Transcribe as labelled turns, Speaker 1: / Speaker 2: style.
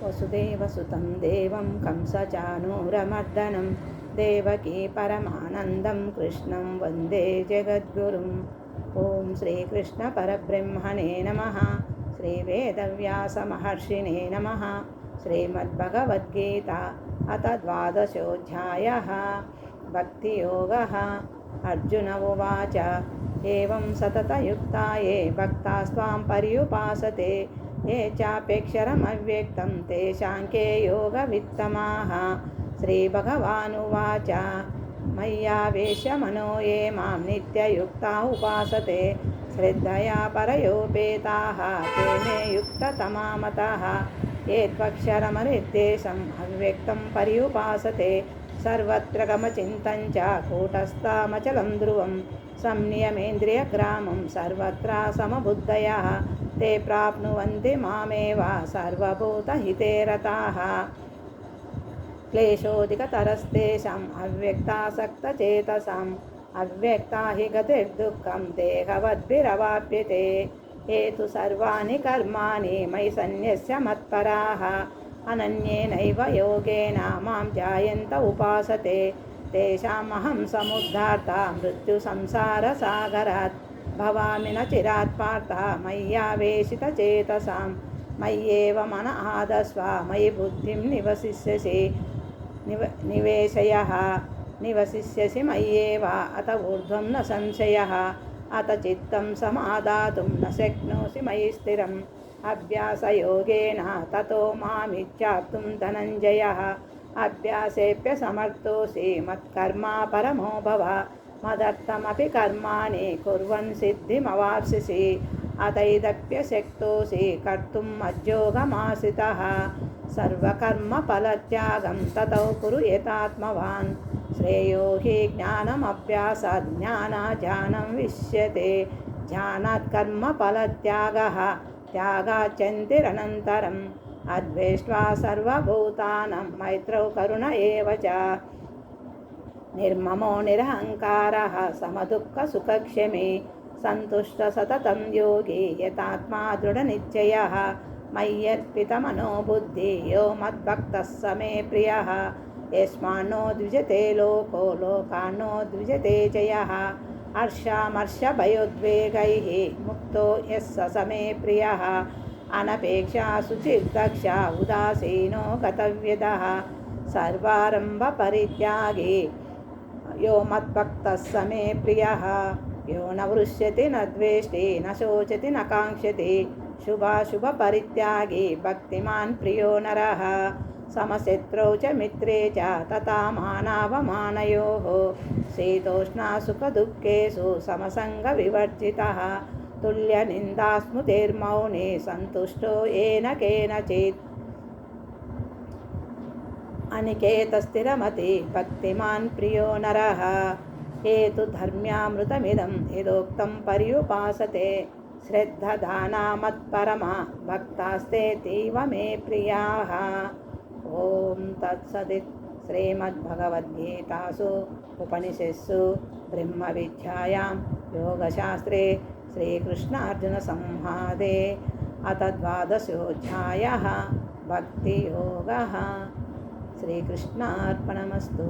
Speaker 1: वसुदेवसुतं देवं कंसचाणूरमर्दनं देवकी परमानन्दं कृष्णं वन्दे जगद्गुरुम्। ॐ श्रीकृष्णपरब्रह्मणे नमः। श्रीवेदव्यासमहर्षिणे नमः। श्रीमद्भगवद्गीता अथ 12. भक्तियोगः। अर्जुन उवाच एवं सततयुक्ता ये भक्तास्त्वां पर्युपासते ये चाप्यक्षरमव्यक्तं तेषां के योगवित्तमाः। श्रीभगवानुवाच मय्यावेश्य मनो ये मां नित्ययुक्ता उपासते श्रद्धया परयोपेताः ते मे युक्ततमा मतः। ये त्वक्षरमनिर्देशम् अव्यक्तं पर्युपासते सर्वत्र गमचिन्तं च कूटस्थमचलं ध्रुवं संनियमेन्द्रियग्रामं सर्वत्र समबुद्धयः ते प्राप्नुवन्ति मामेव सर्वभूतहिते रताः। क्लेशोऽधिकतरस्तेषाम् अव्यक्तासक्तचेतसाम् अव्यक्ता हि गतिर्दुःखं देहवद्भिरवाप्यते। ये तु सर्वाणि कर्माणि मयि सन्न्यस्य मत्पराः अनन्येनैव योगेन मां ध्यायन्त उपासते तेषामहं समुद्धार्ता मृत्युसंसारसागरात् भवामि न चिरात् पार्थ मय्यावेशितचेतसां। मय्येव मन आदस्व मयि बुद्धिं निवसिष्यसि मय्येव अत ऊर्ध्वं न संशयः। अत चित्तं समादातुं न शक्नोषि मयि स्थिरम् अभ्यासयोगेन ततो मामिच्छाप्तुं धनञ्जयः। अभ्यासेऽप्यसमर्थोऽसि मत्कर्मा परमो भव मदर्थमपि कर्माणि कुर्वन् सिद्धिमवाप्स्यसि। अतैदप्यशक्तोऽसि कर्तुं मज्योगमाश्रितः सर्वकर्मफलत्यागं ततो कुरु यथात्मवान्। श्रेयो हि ज्ञानमभ्यासात् ज्ञानाज्ञानं विश्यते ध्यानात् कर्मफलत्यागः त्यागाच्चिन्तिरनन्तरम्। अद्वेष्ट्वा सर्वभूतानां मैत्रौ करुण एव च निर्ममो निरहङ्कारः समदुःखसुखक्षमी सन्तुष्ट सततं योगी यतात्मा दृढनिश्चयः। मय्यर्पितमनो बुद्धिः यो मद्भक्तः स मे प्रियः। यस्मान्नो द्विजते लोको लोकान्नो द्विजते च यः। हर्षामर्षभयोद्वेगैः मुक्तो यः स मे प्रियः। अनपेक्षा शुचिर्दक्ष उदासीनो गतव्यदः सर्वारम्भपरित्यागी यो मद्भक्तः स मे प्रियः। यो न वृष्यति न द्वेष्टि न शोचति न काङ्क्षति शुभाशुभपरित्यागी भक्तिमान् प्रियो नरः। समशत्रौ च मित्रे च तथा मानावमानयोः शीतोष्णसुखदुःखेषु समसङ्गविवर्जितः तुल्यनिन्दास्मृतिर्मौनी सन्तुष्टो येन केनचित्। अनिकेतस्थिरमति भक्तिमान् प्रियो नरः। ये तु धर्म्यामृतमिदं यदोक्तं पर्युपासते श्रद्धदाना मत्परमा भक्तास्तेतीव मे प्रियाः। ॐ तत्सदित्। श्रीमद्भगवद्गीतासु उपनिषत्सु ब्रह्मविद्यायां योगशास्त्रे श्रीकृष्णार्जुनसंवादे अथ 12. भक्तियोगः। श्रीकृष्णार्पणमस्तु।